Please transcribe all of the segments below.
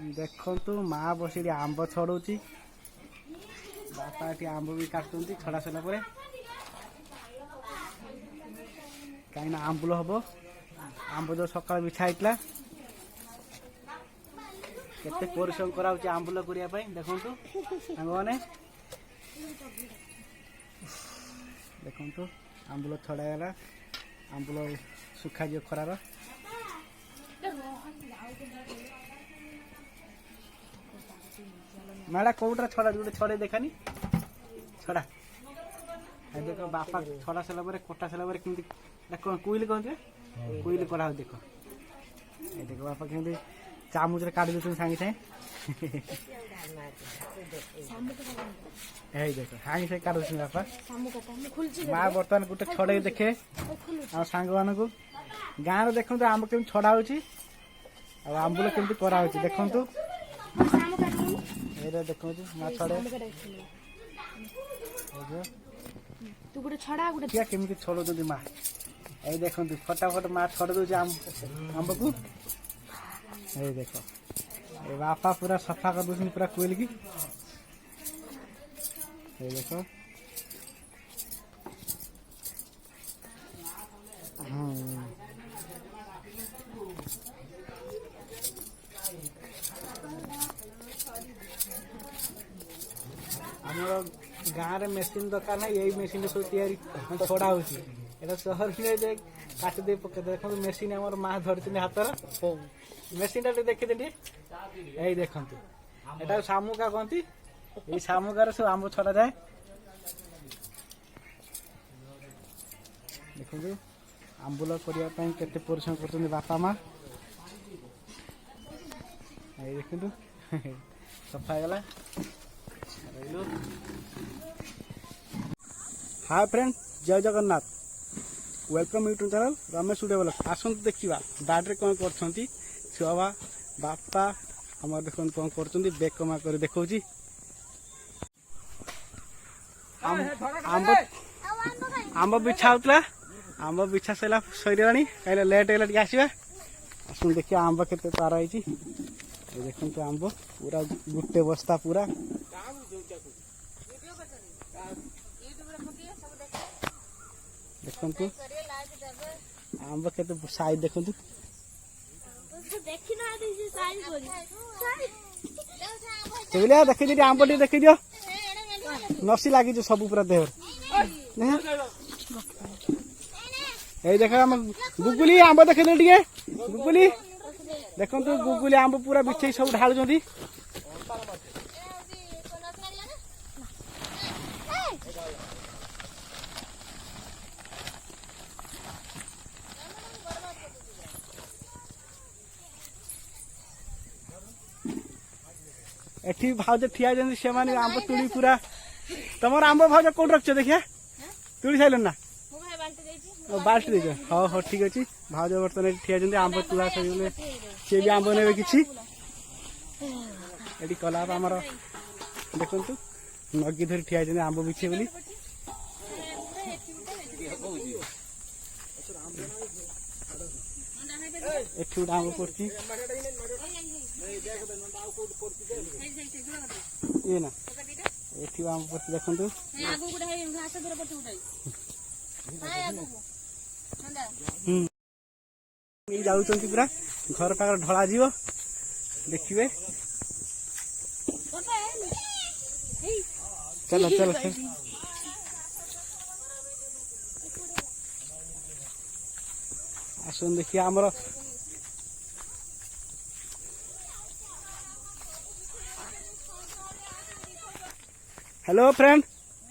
देखु माँ बस आंब छड़ाऊँगी बापा ये आंब भी काटुंट छड़ा सारा पर कहीं आंबुल हम आंब जो सकाल बिछा होता केते परिश्रम कराऊँ आंबुल करने देखु सांग मैंने देखु आंबुल छड़ागला आंबुल सुखा जो खरार मैडा कौटा छड़ा जो छड़े देखानी छड़ा देख बापा छड़ा सारा पर कटा सारा पर कमी कुइल कहते कुइल करा देख ये देख बापा कमी चामुच काट दे सागे सागे देख सागे सागे काट बापा माँ बर्तमान गोटे छड़े देखे आ सांग मान को गाँव देखो आंब केमी छड़ा हो आंबुल केमी करा देखु देखो माँ छड़े तू गोटे छड़ा गोटे केमी छड़ौं माँ ये देखो फटाफट माँ छड़ दे आंब को ये देख ये बापा पूरा सफा कर दूसरी पूरा कोइल की ये देखो आमर गाँव में मेसीन दरकार ना यही मेसीन सब तैयारी छड़ा हो सहर में काट दे पके देख मेसीन आम माँ धरती हाथर मेसीन टा देखी यही देखु यहाँ शामुका कहती ये शामुकार सब आंब छड़ा जाए देखो आंबुल करने केते परिश्रम कर बापा माँ ये देखु सफा गला हाय फ्रेंड जय Jagannath welcome YouTube channel Ramesh उड़े बोल आसतु देखा बाड्रे कौन कर छुआ बापा आम देख कौन कर बेग कमा कर देखा आंब बिछा होता आंब बिछा सारा सर कहीं लेट है आसवा आसतु देखिए आंब के तार है देखते आंब पूरा गोटे बस्ता पूरा देखु आंब के साइज देखु देखी आंब टी देखी दियो नसी लगी सब पूरा देह ये देख गुगुली आंब देखे टे गुगुली देखु गुगुली आंब पूरा बिछे सब ढालुं एठी भाज ठिया से आंब तुड़ी पूरा तुम आंब भाज कौट रख देखिए तुड़ी सारे ना बाल्टी दे हाँ हाँ ठीक अच्छे भाज बर्तमान ठिया आंब तुला सी भी आंब ने कि कला आमर देखु नगी धरी ठिया आंब बिछे बोली एठी गोटे आंब पड़ी ये ना ये आम पड़ती देखु जाऊँ पूरा घर पाख ढला जीव देखिए चलो चलो आसन देखिए आमर हेलो फ्रेंड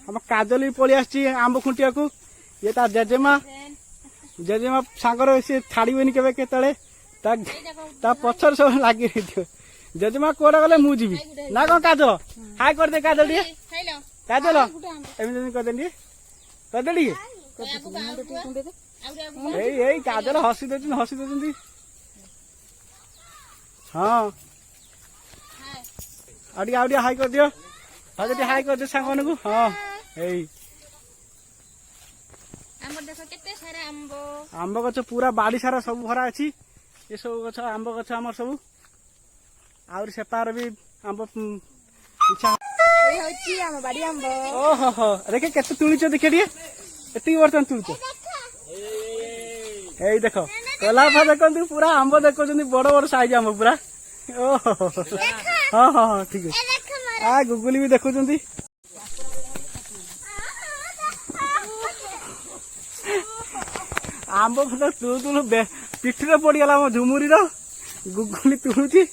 हम काजल भी पलि आंब खुंटिया को ये ता जेजेमा सांगर सी छाड़बे के पचर सब लगी रही जेजेमा कौड़ा गले मुझे ना कौन काजल हाय कर दे काजल टे काजल एम करदे करदे काजल हसी दे हाँ आउट हाई कर दियो हाई कर दे सांग मान को हाँ आंब गछ पूरा बाड़ी सारा सब भरा अच्छी ये सब गछ आंब गछ आम सब आउर सेपार भी आंब इच्छा ଏଇ ହଉଛି ଆମ ବାଡି ଆମ୍ବ। ओहो हो देखे केते तुळिछ देखे टिए एति बर्तन तुळिछ एई देखो कलाफा देखंतु पूरा आंब देखौछन्ती बड़ बड़ साइज आंब पूरा ओहो हां हां हां ठीक है आ गुगली भी देखौछन्ती आंब फुल तुळु तुळु पिठरे पड़ी गला मो झुमुरी रो गुगली तुळुची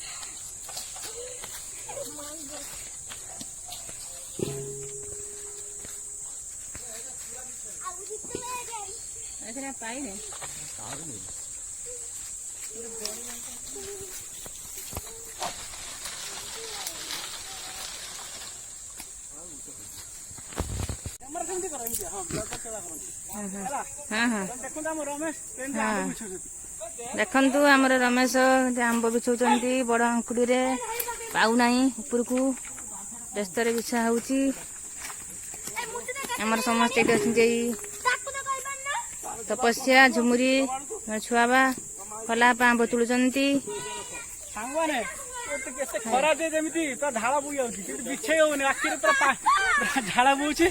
ପାଇନେ ଦେଖନ୍ତୁ ଆମର ରମେଶ ଆମ୍ବ ବିଛଉଛନ୍ତି ବଡ ଆଙ୍କୁଡିରେ ପାଉନାହିଁ ଉପରକୁ ବ୍ୟସ୍ତରେ ବିଛା ହଉଛି ଆମର ସମସ୍ତେ ଏଠି ଅଛନ୍ତି ଏଇ ତପସ୍ୟା ଝୁମୁରି ଛୁଆବା କଲାପା ଆମ୍ବ ତୁଳୁଛନ୍ତି ସାଙ୍ଗମାନେ କେତେ ଖରା ଯେ ଯେମିତି ପୁରା ଝାଳ ବୋହି ଯାଉଛି କିନ୍ତୁ ବିଛେଇ ହଉନି ଆଖିରେ ପୁରା ଝାଳ ବୋହୁଛି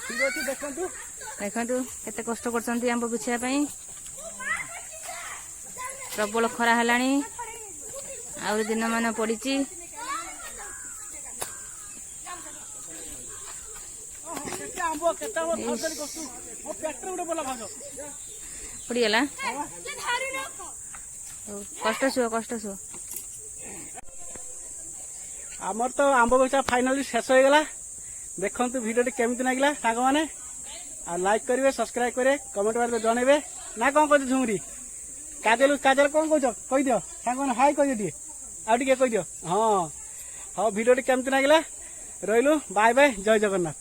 ଠିକ ଅଛି ଦେଖନ୍ତୁ ଦେଖନ୍ତୁ କେତେ କଷ୍ଟ କରୁଛନ୍ତି ଆମ୍ବ ବିଛେଇବା ପାଇଁ ପ୍ରବଳ ଖରା ହେଲାଣି ଆହୁରି ଦିନ ମାନ ପଡିଛି କେତେ ଆମ୍ବ ଥରଥରି କରୁଛୁ ମୋ ପେଟରେ ଗୋଟେ ବୋଲା ଭାଗ ପଡିଗଲା କଷ୍ଟ ଶୁଅ ଆମର ତ ଆମ୍ବ ବଗିଚା ଫାଇନାଲି ଶେଷ ହେଇଗଲା ଦେଖନ୍ତୁ ଭିଡିଓଟି କେମିତି ଲାଗିଲା ସାଙ୍ଗମାନେ ଆଉ ଲାଇକ୍ କରିବେ ସବସ୍କ୍ରାଇବ କରିବେ କମେଣ୍ଟ ବାରରେ ଜଣେଇବେ ନା କଣ କହୁଛ ଝୁମୁରି କାଜଲ କଣ କହୁଛ କହିଦିଅ ସାଙ୍ଗମାନେ ହାଇ କହିଦିଅ ଟିକେ ଆଉ ଟିକେ କହିଦିଅ ହଁ ଭିଡିଓଟି କେମିତି ଲାଗିଲା ରହିଲୁ ବାଏ ବାଏ ଜୟ ଜଗନ୍ନାଥ।